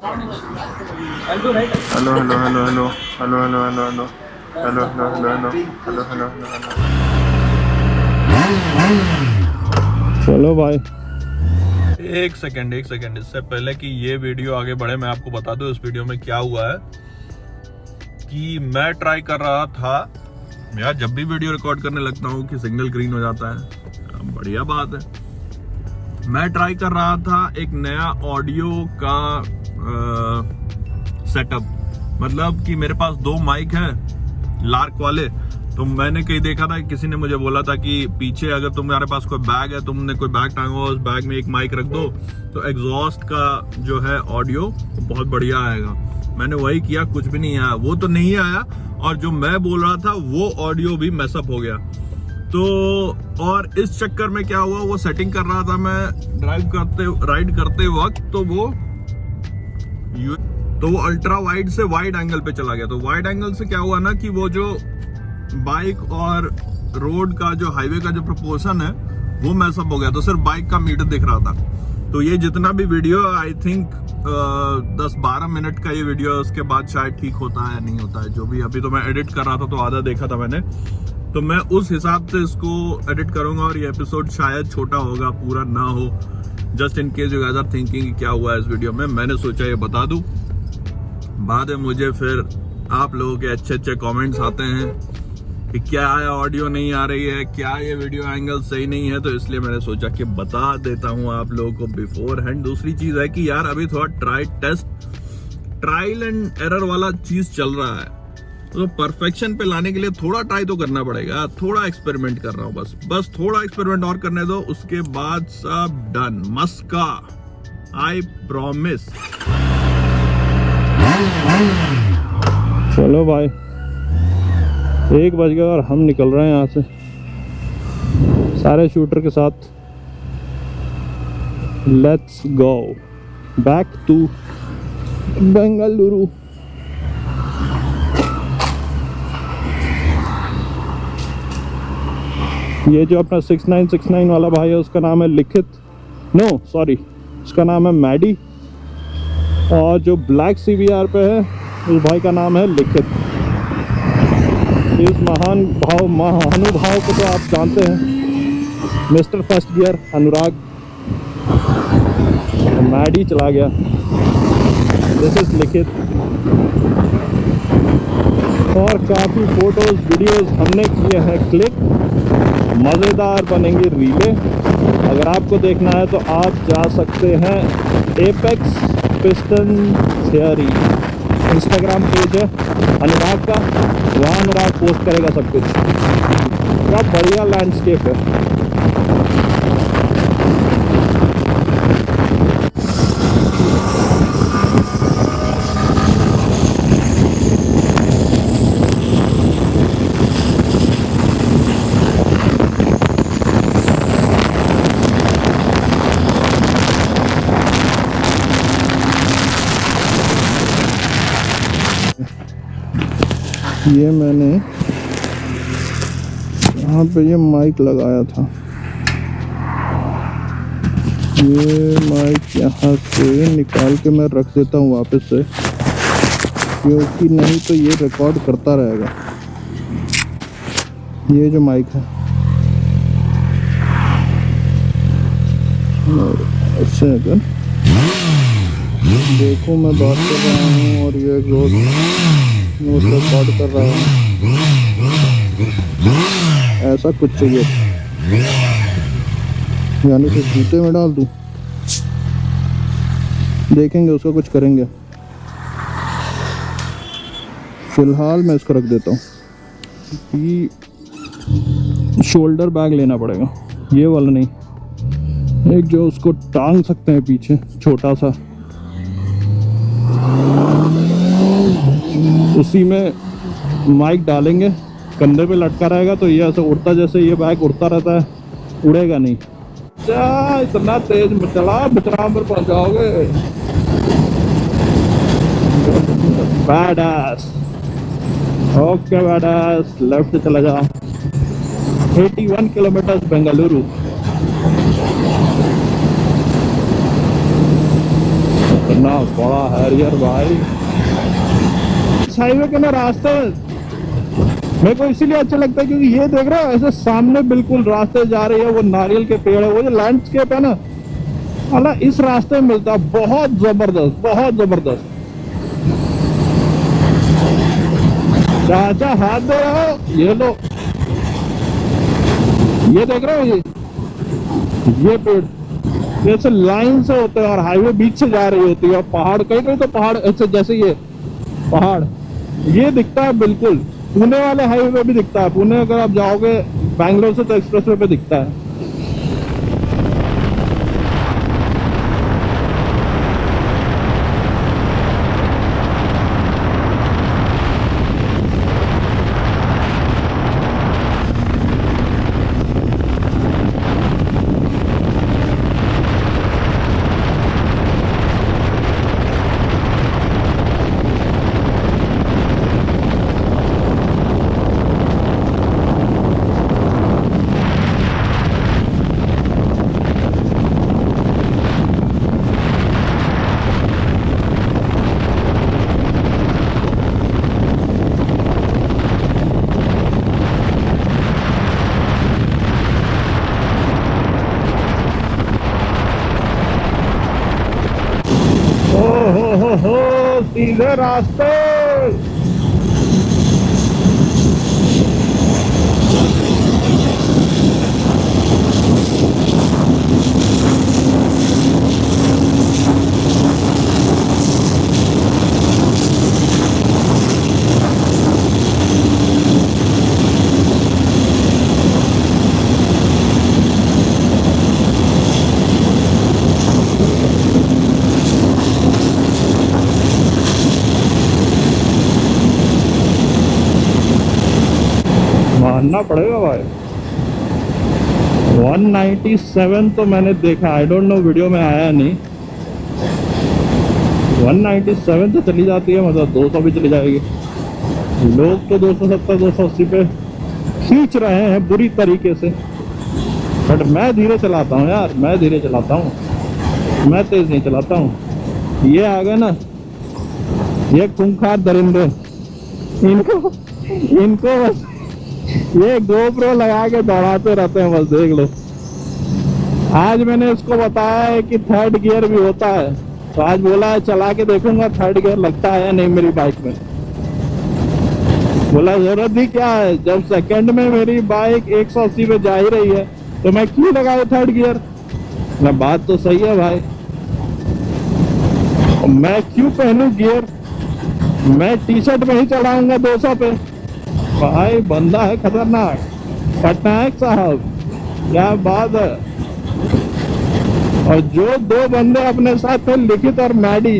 Hello hello hello hello hello hello hello hello hello hello hello hello hello hello hello. चलो भाई, एक second इससे पहले कि ये वीडियो आगे बढ़े मैं आपको बता दूं इस वीडियो में क्या हुआ है कि मैं ट्राई कर रहा था यार, जब भी वीडियो रिकॉर्ड करने लगता हूँ कि सिग्नल ग्रीन हो जाता है, बढ़िया बात है। मैं ट्राई कर रहा था एक नया ऑडियो का सेटअप, मतलब कि मेरे पास 2 माइक हैं लार्क वाले। तो मैंने कहीं देखा था, किसी ने मुझे बोला था कि पीछे अगर तुम्हारे पास कोई बैग है, तुमने कोई बैग टांगा हो, उस बैग में एक माइक रख दो तो एग्जॉस्ट का जो है ऑडियो बहुत बढ़िया आएगा। मैंने वही किया, कुछ भी नहीं आया, वो तो नहीं आया, और जो मैं बोल रहा था वो ऑडियो भी मैसअप हो गया। तो और इस चक्कर में क्या हुआ, वो सेटिंग कर रहा था मैं राइड करते वक्त, तो वो अल्ट्रा वाइड से वाइड एंगल पे चला गया। तो वाइड एंगल से क्या हुआ ना कि वो जो बाइक और रोड का जो हाईवे का जो प्रोपोर्शन है वो मैसअप हो गया, तो सिर्फ बाइक का मीटर दिख रहा था। तो ये जितना भी वीडियो आई थिंक 10-12 मिनट का ये वीडियो है, उसके बाद शायद ठीक होता है या नहीं होता है, जो भी। अभी तो मैं एडिट कर रहा था तो आधा देखा था मैंने, तो मैं उस हिसाब से इसको एडिट करूंगा और ये एपिसोड शायद छोटा होगा, पूरा ना हो। Just in case you guys are thinking क्या हुआ है इस वीडियो में, मैंने सोचा ये बता दूं। बाद में मुझे फिर आप लोगों के अच्छे अच्छे कमेंट्स आते हैं कि क्या है, ऑडियो नहीं आ रही है, क्या ये वीडियो एंगल सही नहीं है, तो इसलिए मैंने सोचा कि बता देता हूं आप लोगों को बिफोर हैंड। दूसरी चीज है कि यार अभी थोड़ा ट्रायल एंड एरर वाला चीज चल रहा है, तो परफेक्शन पे लाने के लिए थोड़ा ट्राई तो करना पड़ेगा। थोड़ा एक्सपेरिमेंट कर रहा हूँ, बस थोड़ा एक्सपेरिमेंट और करने दो, उसके बाद सब डन मस्का, आई प्रॉमिस। चलो भाई, 1 बज गया और हम निकल रहे हैं यहाँ से सारे शूटर के साथ। Let's go back to Bengaluru. ये जो अपना 6969 वाला भाई है उसका नाम है लिखित, नो सॉरी, उसका नाम है मैडी, और जो ब्लैक CBR पे है उस भाई का नाम है लिखित। इस महानुभाव को तो आप जानते हैं, मिस्टर फर्स्ट गियर अनुराग। मैडी चला गया, दिस इज लिखित। और काफ़ी फोटोज वीडियोस हमने किए हैं क्लिक, मज़ेदार बनेंगी रीलें। अगर आपको देखना है तो आप जा सकते हैं apex piston theory, Instagram page है अनुराग का, वहाँ अनुराग पोस्ट करेगा सब कुछ। क्या बढ़िया लैंडस्केप है। ये मैंने यहाँ पे ये माइक लगाया था, ये माइक यहाँ से निकाल के मैं रख देता हूँ वापस से, क्योंकि नहीं तो ये रिकॉर्ड करता रहेगा। ये जो माइक है ऐसे अगर देखो मैं बात कर रहा हूँ और ये रिकॉर्ड कर रहा हूँ, ऐसा कुछ चाहिए, यानी कि जूते में डाल दूँ, देखेंगे उसका कुछ करेंगे। फिलहाल मैं इसको रख देता हूँ कि शोल्डर बैग लेना पड़ेगा, ये वाला नहीं, एक जो उसको टांग सकते हैं पीछे छोटा सा, उसी में माइक डालेंगे, कंधे पे लटका रहेगा, तो ये ऐसे उड़ता, जैसे ये बैग उड़ता रहता है, उड़ेगा नहीं। इतना तेज चला, विश्राम पर पहुंच जाओगे। बैडास, ओके बैडास, लेफ्ट से चला जा। 81 किलोमीटर बेंगलुरु। इतना बड़ा हैरियर भाई। इस हाईवे के ना रास्ते मेरे को इसीलिए अच्छा लगता है क्योंकि ये देख रहा है ऐसे सामने बिल्कुल रास्ते जा रही है, वो नारियल के पेड़ है, वो जो लैंडस्केप है ना, अला इस रास्ते में मिलता है। बहुत जबरदस्त, बहुत जबरदस्त। चाचा हाथ दे रहे हो, ये लो, ये देख रहे हो, ये पेड़ जैसे लाइन से होते हैं और हाईवे बीच से जा रही होती है, और पहाड़ कहीं कहीं तो पहाड़ ऐसे जैसे ये पहाड़ ये दिखता है बिल्कुल। पुणे वाले हाईवे पे भी दिखता है, पुणे अगर आप जाओगे बैंगलोर से तो एक्सप्रेसवे पे दिखता है। हो सीधे रास्ते। मानना पड़ेगा भाई, 197 तो मैंने देखा, आई डोंट नो वीडियो में आया नहीं। 197 तो चली जाती है, मतलब 200 भी चली जाएगी। लोग तो 270 280 पे खींच रहे हैं बुरी तरीके से, बट मैं धीरे चलाता हूँ यार, मैं धीरे चलाता हूँ, मैं तेज नहीं चलाता हूँ। ये आ गए ना ये खूंखार दरिंदे, इनको बस ये गोप्रो लगा के दौड़ाते रहते हैं, बस देख लो। आज मैंने उसको बताया है कि थर्ड गियर भी होता है, तो आज बोला है चला के देखूंगा थर्ड गियर लगता है या नहीं मेरी बाइक में। बोला जरूरत ही क्या है, जब सेकंड में मेरी बाइक 180 पे जा ही रही है तो मैं क्यों लगाऊं थर्ड गियर। ना बात तो सही है भाई, मैं क्यों पहनूं गियर, मैं टी शर्ट में ही चलाऊंगा 200 पे। भाई बंदा है खतरनाक, पटनायक साहब, क्या बात है। और जो दो बंदे अपने साथ थे लिखित और मैडी,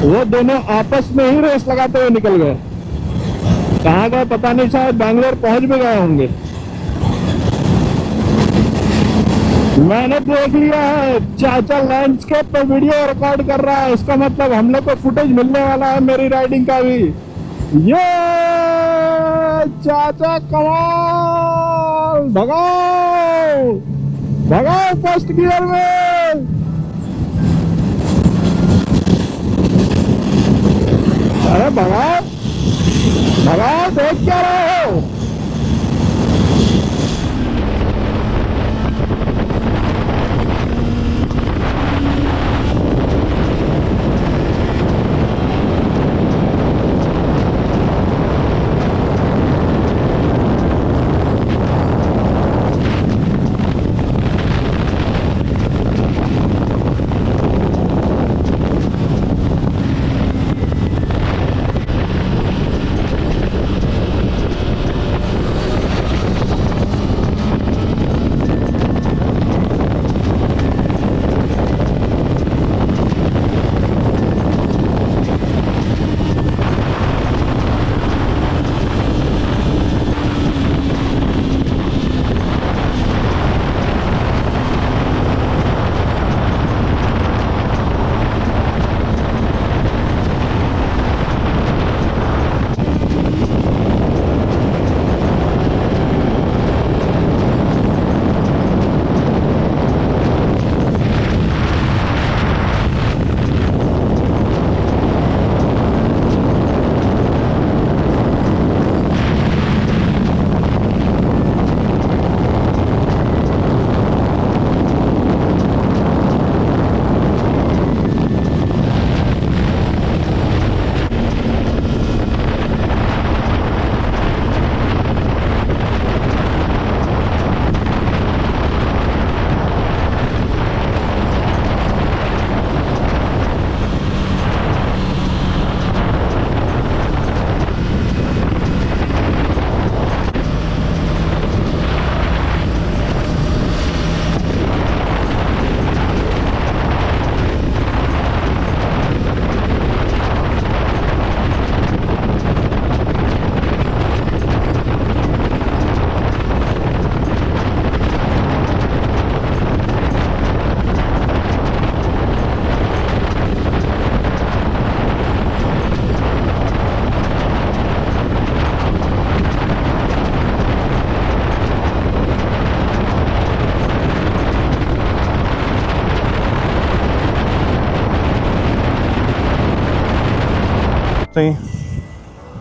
वो दोनों आपस में ही रेस लगाते हुए निकल गए। कहाँ गए पता नहीं, शायद बैंगलोर पहुंच भी गए होंगे। मैंने देख लिया है चाचा लैंडस्केप पे वीडियो रिकॉर्ड कर रहा है, इसका मतलब हम लोग को फुटेज मिलने वाला है मेरी राइडिंग का भी। ये चाचा कमाल, भगाओ भगाओ फर्स्ट गियर में। अरे भगाओ भगाओ, देख क्या रहे हो।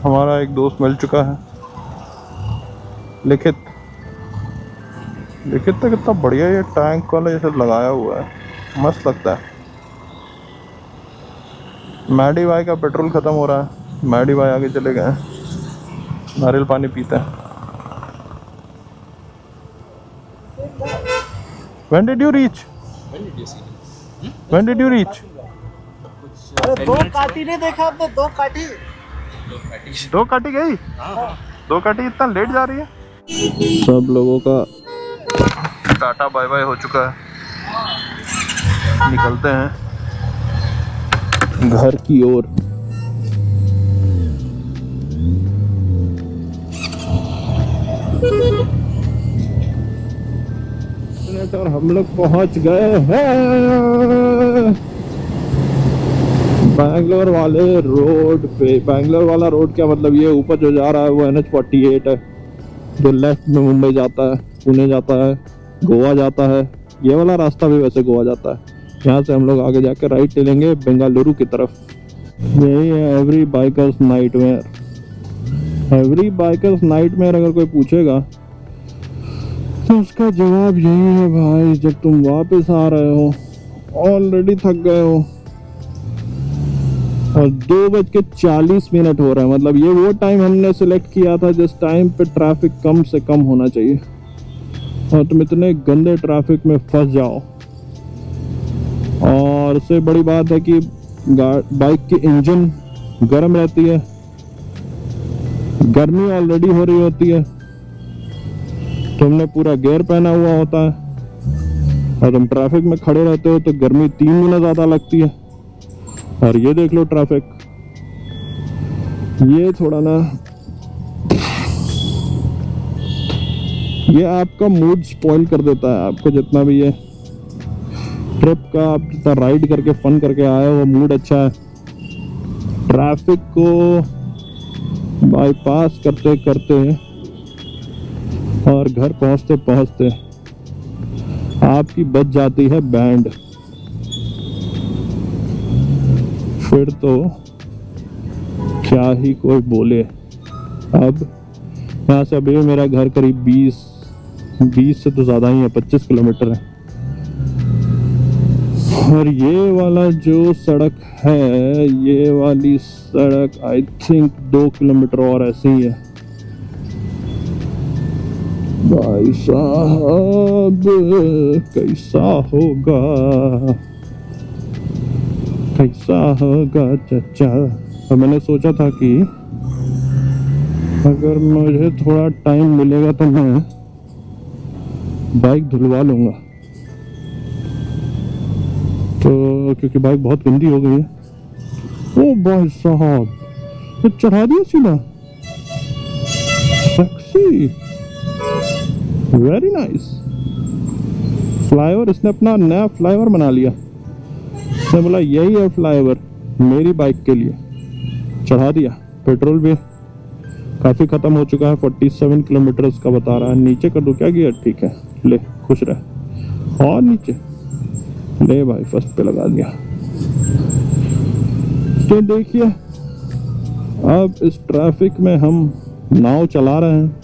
हमारा एक दोस्त मिल चुका है, लिखित। लिखित तो कितना बढ़िया ये टैंक वाला ये सब लगाया हुआ है, मस्त लगता है। मैडी भाई का पेट्रोल ख़त्म हो रहा है, मैडी भाई आगे चले गए हैं, नारियल पानी पीते हैं। When did you reach? When did you reach? अरे दो काटी नहीं देखा आपने? दो काटी गई। दो काटी इतना लेट जा रही है। सब लोगों का टाटा बाय बाय हो चुका है, निकलते हैं घर की ओर। और हम लोग पहुंच गए हैं बैंगलोर वाले रोड पे। बैंगलोर वाला रोड क्या मतलब, ये ऊपर जो जा रहा है वो NH48 है, जो लेफ्ट में मुंबई जाता है, पुणे जाता है, गोवा जाता है। ये वाला रास्ता भी वैसे गोवा जाता है। यहाँ से हम लोग आगे जाकर राइट ले लेंगे बेंगलुरु की तरफ। यही है every bikers nightmare. Every bikers nightmare अगर कोई पूछेगा तो उसका जवाब यही है भाई, जब तुम वापस आ रहे हो, ऑलरेडी थक गए हो और 2:40 हो रहा है, मतलब ये वो टाइम हमने सिलेक्ट किया था जिस टाइम पे ट्रैफिक कम से कम होना चाहिए, और तुम इतने गंदे ट्रैफिक में फंस जाओ। और उससे बड़ी बात है कि बाइक की इंजन गर्म रहती है, गर्मी ऑलरेडी हो रही होती है, तुमने पूरा गियर पहना हुआ होता है और तुम ट्रैफिक में खड़े रहते हो तो गर्मी 3 गुना ज्यादा लगती है। और ये देख लो ट्रैफिक, ये थोड़ा ना, ये आपका मूड स्पॉइल कर देता है। आपको जितना भी ये ट्रिप का आप जितना राइड करके फन करके आए हो, मूड अच्छा है, ट्रैफिक को बाईपास करते करते और घर पहुंचते पहुंचते आपकी बच जाती है बैंड। फिर तो क्या ही कोई बोले। अब यहाँ से अभी मेरा घर करीब 20 से तो ज़्यादा ही है, 25 किलोमीटर है। और ये वाला जो सड़क है, ये वाली सड़क आई थिंक 2 किलोमीटर और ऐसे ही है। भाई साहब कैसा होगा चाचा। और मैंने सोचा था कि अगर मुझे थोड़ा टाइम मिलेगा तो मैं बाइक धुलवा लूंगा, तो क्योंकि बाइक बहुत गंदी हो गई है। ओ भाई साहब, तो चढ़ा दिया सीधा, सेक्सी, वेरी नाइस। फ्लाईओवर, इसने अपना नया फ्लाईओवर बना लिया। इसने बोला यही है फ्लाईओवर मेरी बाइक के लिए, चढ़ा दिया। पेट्रोल भी काफी खत्म हो चुका है, 47 किलोमीटर का बता रहा है। नीचे कर दो क्या गियर? ठीक है, ले खुश रह। और नीचे ले भाई, फर्स्ट पे लगा दिया। तो देखिए अब इस ट्रैफिक में हम नाव चला रहे हैं,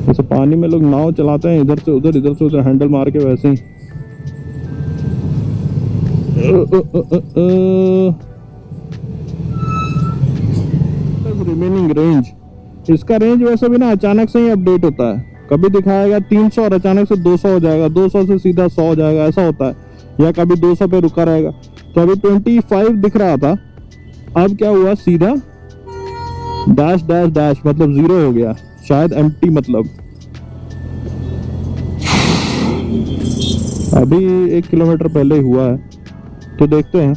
जैसे पानी में लोग नाव चलाते हैं, इधर से उधर हैंडल मार के, वैसे ही। रिमेनिंग रेंज, इसका रेंज वैसे भी ना अचानक से ही अपडेट होता है। कभी दिखाएगा 300 और अचानक से 200 हो जाएगा, 200 से सीधा 100 हो जाएगा, ऐसा होता है। या कभी 200 पे रुका रहेगा। तो अभी 25 दिख रहा था, अब क्या हुआ, सीधा डैश डैश डैश मतलब 0 हो गया, शायद एम्प्टी मतलब। अभी 1 किलोमीटर पहले ही हुआ है, तो देखते हैं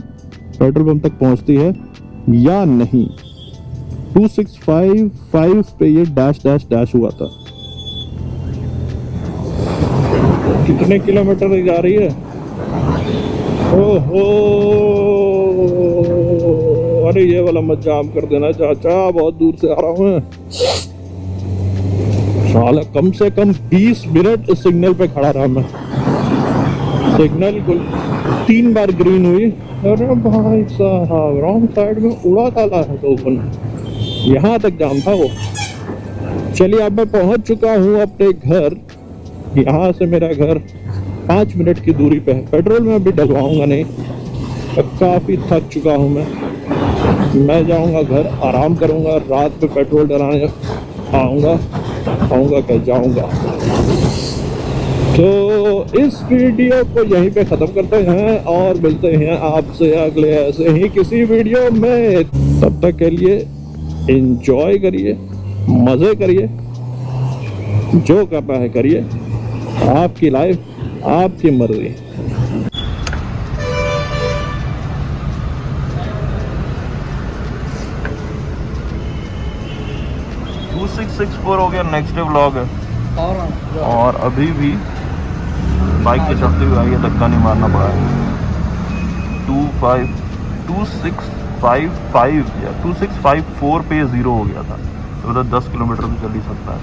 पेट्रोल पंप तक पहुंचती है या नहीं। 2655 पे ये डैश डैश डैश हुआ था। कितने किलोमीटर जा रही है? ओहो, अरे ये वाला मत जाम कर देना चाचा, बहुत दूर से आ रहा हूँ मैं। साला कम से कम 20 मिनट इस सिग्नल पे खड़ा रहा मैं। सिग्नल 3 बार ग्रीन हुई। अरे भाई साहब, रॉन्ग साइड में उड़ा डाला है तो यहाँ तक जाम था वो। चलिए अब मैं पहुंच चुका हूँ अपने घर। यहाँ से मेरा घर 5 मिनट की दूरी पे है। पेट्रोल में अभी डलवाऊंगा नहीं, काफी थक चुका हूँ मैं जाऊंगा घर, आराम करूंगा, रात में पेट्रोल डलाने आऊंगा क्या जाऊंगा। तो इस वीडियो को यहीं पे खत्म करते हैं और मिलते हैं आपसे अगले ऐसे ही किसी वीडियो में। तब तक के लिए एंजॉय करिए, मजे करिए, जो करना है करिए, आपकी लाइफ आपकी मर्जी। 2664 हो गया, नेक्स्ट डे व्लॉग है। और अभी भी बाइक पे चढ़ते हुए आइए, धक्का नहीं मारना पड़ा। 2655 या 2654 पे 0 हो गया था। तो 10 किलोमीटर तो चल ही सकता है।